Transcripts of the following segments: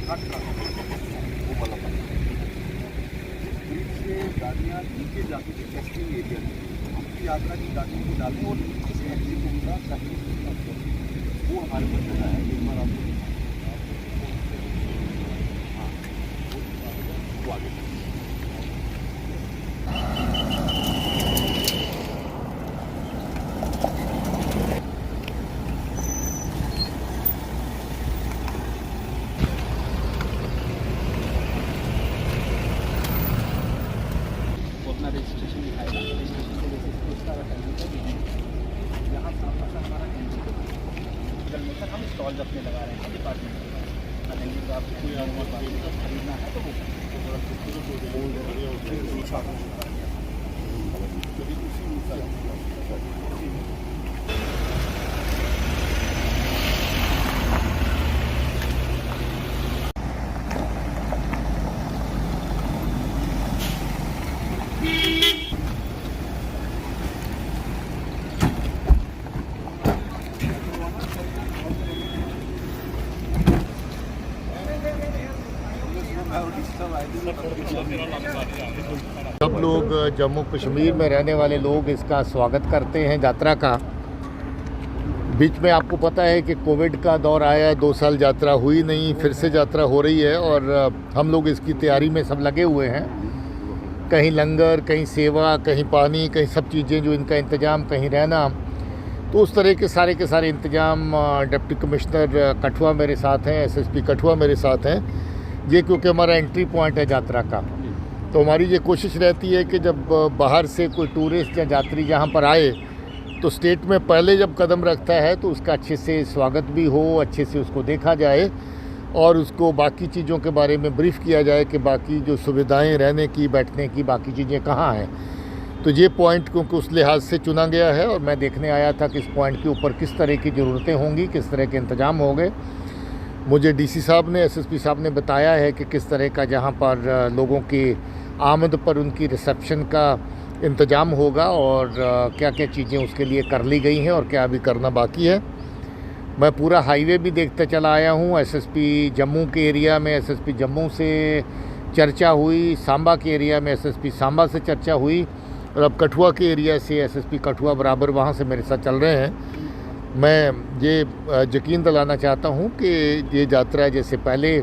वो वाला ब्रिज से गाड़ियाँ नीचे जाके टेस्टिंग एरिया में आपकी यात्रा की गाड़ियों को डालें और नीचे से एग्जिट होगा ताकि वो हमारे पास है एक बार आपको हाँ वो आगे अपना रजिस्ट्रेशन दिखाएगा। रजिस्ट्रेशन के बेसिस पे उसका टेंडर यहाँ हमारा टेंडर में सर हम स्टॉल्स अपने लगा रहे हैं डिपार्टमेंट में अगर आप खरीदना है तो सब लोग जम्मू कश्मीर में रहने वाले लोग इसका स्वागत करते हैं यात्रा का। बीच में आपको पता है कि कोविड का दौर आया, 2 साल यात्रा हुई नहीं, फिर से यात्रा हो रही है और हम लोग इसकी तैयारी में सब लगे हुए हैं। कहीं लंगर, कहीं सेवा, कहीं पानी, कहीं सब चीज़ें जो इनका इंतज़ाम, कहीं रहना, तो उस तरह के सारे इंतज़ाम डिप्टी कमिश्नर कठुआ मेरे साथ हैं, SSP कठुआ मेरे साथ हैं। ये क्योंकि हमारा एंट्री पॉइंट है यात्रा का, तो हमारी ये कोशिश रहती है कि जब बाहर से कोई टूरिस्ट या यात्री यहाँ पर आए तो स्टेट में पहले जब कदम रखता है तो उसका अच्छे से स्वागत भी हो, अच्छे से उसको देखा जाए और उसको बाकी चीज़ों के बारे में ब्रीफ़ किया जाए कि बाकी जो सुविधाएं रहने की, बैठने की, बाकी चीज़ें कहाँ हैं। तो ये पॉइंट क्योंकि उस लिहाज से चुना गया है और मैं देखने आया था कि इस पॉइंट के ऊपर किस तरह की ज़रूरतें होंगी, किस तरह के इंतज़ाम होंगे। मुझे DC साहब ने, SSP साहब ने बताया है कि किस तरह का जहाँ पर लोगों की आमद पर उनकी रिसेप्शन का इंतज़ाम होगा और क्या क्या चीज़ें उसके लिए कर ली गई हैं और क्या अभी करना बाकी है। मैं पूरा हाईवे भी देखते चला आया हूँ। SSP जम्मू के एरिया में SSP जम्मू से चर्चा हुई, सांबा के एरिया में SSP सांबा से चर्चा हुई और अब कठुआ के एरिया से SSP कठुआ बराबर वहाँ से मेरे साथ चल रहे हैं। मैं ये यकीन दिलाना चाहता हूँ कि ये यात्रा जैसे पहले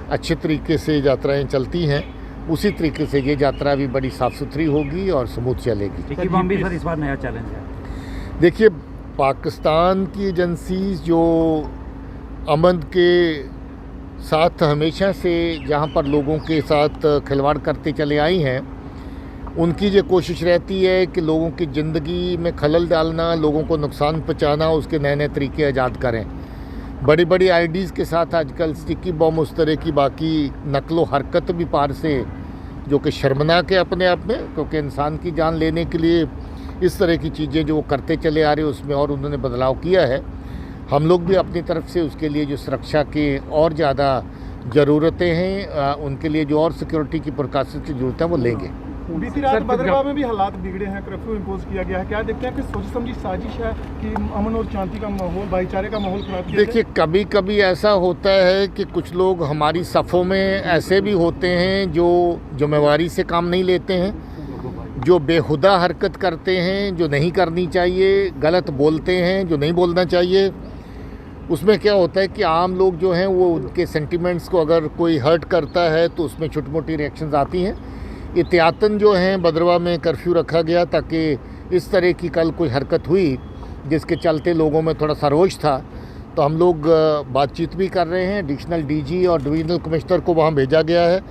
अच्छे तरीके से यात्राएं चलती हैं, उसी तरीके से ये यात्रा भी बड़ी साफ़ सुथरी होगी और स्मूथ चलेगी। सर इस बार नया चैलेंज है। देखिए, पाकिस्तान की एजेंसीज जो अमन के साथ हमेशा से जहाँ पर लोगों के साथ खिलवाड़ करते चले आई हैं, उनकी ये कोशिश रहती है कि लोगों की ज़िंदगी में खलल डालना, लोगों को नुकसान पहुँचाना, उसके नए नए तरीके ईजाद करें। बड़ी बड़ी आईडीज़ के साथ आजकल स्टिकी बम, उस तरह की बाकी नकलो हरकत भी पार से, जो कि शर्मनाक है अपने आप में, क्योंकि इंसान की जान लेने के लिए इस तरह की चीज़ें जो वो करते चले आ रहे हैं उसमें और उन्होंने बदलाव किया है। हम लोग भी अपनी तरफ से उसके लिए जो सुरक्षा के और ज़्यादा ज़रूरतें हैं, उनके लिए जो और सिक्योरिटी की प्रिकॉशंस की ज़रूरत है वो लेंगे। बीती रात भद्रवाह में भी हालात बिगड़े हैं, कर्फ्यू इम्पोज किया गया है। क्या देखते हैं कि सोची समझी साजिश है कि अमन और शांति का माहौल, भाईचारे का माहौल खराब किया? देखिए, कभी कभी ऐसा होता है कि कुछ लोग हमारी सफ़ों में ऐसे भी होते हैं जो जिम्मेवारी से काम नहीं लेते हैं, जो बेहुदा हरकत करते हैं, जो नहीं करनी चाहिए, गलत बोलते हैं जो नहीं बोलना चाहिए। उसमें क्या होता है कि आम लोग जो हैं वो उनके सेंटिमेंट्स को अगर कोई हर्ट करता है तो उसमें छोटी मोटी रिएक्शंस आती हैं। एहतियातन जो हैं भद्रवाह में कर्फ्यू रखा गया ताकि इस तरह की कल कोई हरकत हुई जिसके चलते लोगों में थोड़ा सा रोष था, तो हम लोग बातचीत भी कर रहे हैं। एडिशनल DG और डिवीजनल कमिश्नर को वहाँ भेजा गया है,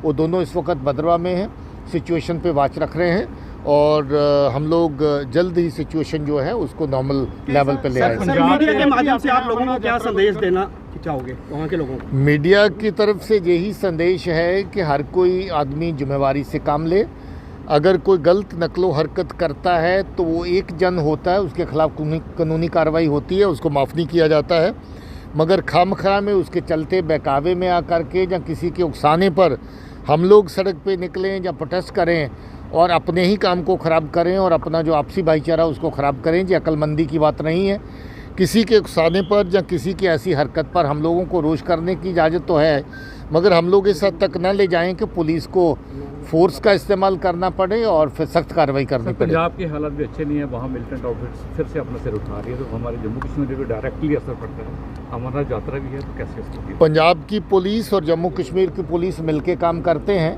वो दोनों इस वक्त भद्रवाह में हैं, सिचुएशन पे वाच रख रहे हैं और हम लोग जल्द ही सिचुएशन जो है उसको नॉर्मल लेवल पे ले आएंगे। मीडिया के माध्यम से आप लोगों को क्या संदेश देना चाहोगे वहाँ के लोगों को? मीडिया की तरफ से यही संदेश है कि हर कोई आदमी जिम्मेवारी से काम ले। अगर कोई गलत नकलो हरकत करता है तो वो एक जन होता है, उसके खिलाफ कानूनी कार्रवाई होती है, उसको माफ़ नहीं किया जाता है। मगर खामखा में उसके चलते बहकावे में आकर के या किसी के उकसाने पर हम लोग सड़क पे निकलें या प्रोटेस्ट करें और अपने ही काम को ख़राब करें और अपना जो आपसी भाईचारा उसको ख़राब करें, ये अक्लमंदी की बात नहीं है। किसी के उकसाने पर या किसी की ऐसी हरकत पर हम लोगों को रोष करने की इजाज़त तो है, मगर हम लोग इस हद तक न ले जाएं कि पुलिस को फोर्स का इस्तेमाल करना पड़े और फिर सख्त कार्रवाई करनी पड़े। पंजाब के हालात भी अच्छे नहीं है, वहाँ मिलिटेंट आउटफिट्स फिर से अपना सिर उठा रही है, तो हमारे जम्मू कश्मीर पे डायरेक्टली असर पड़ता है। अमरनाथ यात्रा भी है, तो कैसे इसको पंजाब की पुलिस और जम्मू कश्मीर की पुलिस मिलके काम करते हैं।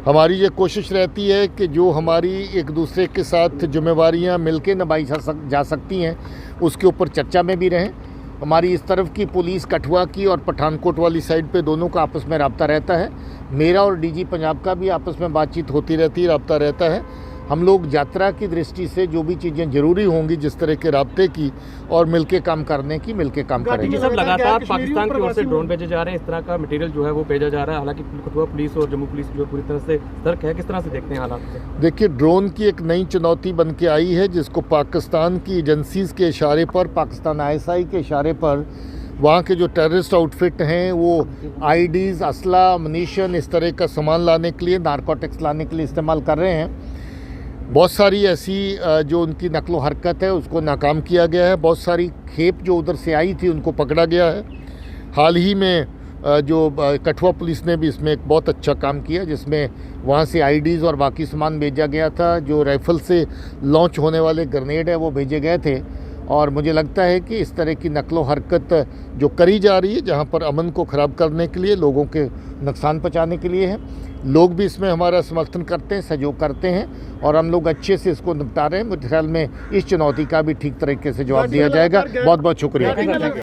हमारी ये कोशिश रहती है कि जो हमारी एक दूसरे के साथ जिम्मेवारियां मिलके निभाई जा सकती हैं उसके ऊपर चर्चा में भी रहें। हमारी इस तरफ की पुलिस कठुआ की और पठानकोट वाली साइड पे दोनों का आपस में रब्ता रहता है। मेरा और डीजी पंजाब का भी आपस में बातचीत होती रहती है, रब्ता रहता है। हम लोग यात्रा की दृष्टि से जो भी चीज़ें ज़रूरी होंगी जिस तरह के राब्ते की और मिलके काम करने की मिलके काम करेंगे। सब लगातार पाकिस्तान की ओर से ड्रोन भेजे जा रहे हैं, इस तरह का मटेरियल जो है वो भेजा जा रहा है। हालांकि कठुआ पुलिस और जम्मू पुलिस जो पूरी तरह से सतर्क है, किस तरह से देखते हैं हालात से? देखिए, ड्रोन की एक नई चुनौती बन के आई है जिसको पाकिस्तान की एजेंसीज़ के इशारे पर, पाकिस्तान ISI के इशारे पर वहाँ के जो टेररिस्ट आउटफिट हैं वो IDs, असला, अमनीशन, इस तरह का सामान लाने के लिए, नारकोटिक्स लाने के लिए इस्तेमाल कर रहे हैं। बहुत सारी ऐसी जो उनकी नकलो हरकत है उसको नाकाम किया गया है। बहुत सारी खेप जो उधर से आई थी उनको पकड़ा गया है। हाल ही में जो कठुआ पुलिस ने भी इसमें एक बहुत अच्छा काम किया जिसमें वहाँ से IDs और बाकी सामान भेजा गया था। जो राइफ़ल से लॉन्च होने वाले ग्रेनेड है वो भेजे गए थे। और मुझे लगता है कि इस तरह की नकलो हरकत जो करी जा रही है जहाँ पर अमन को ख़राब करने के लिए, लोगों के नुकसान पहुँचाने के लिए है, लोग भी इसमें हमारा समर्थन करते हैं, सहयोग करते हैं और हम लोग अच्छे से इसको निपटा रहे हैं। मुझे ख्याल में इस चुनौती का भी ठीक तरीके से जवाब दिया जाएगा। बहुत बहुत शुक्रिया।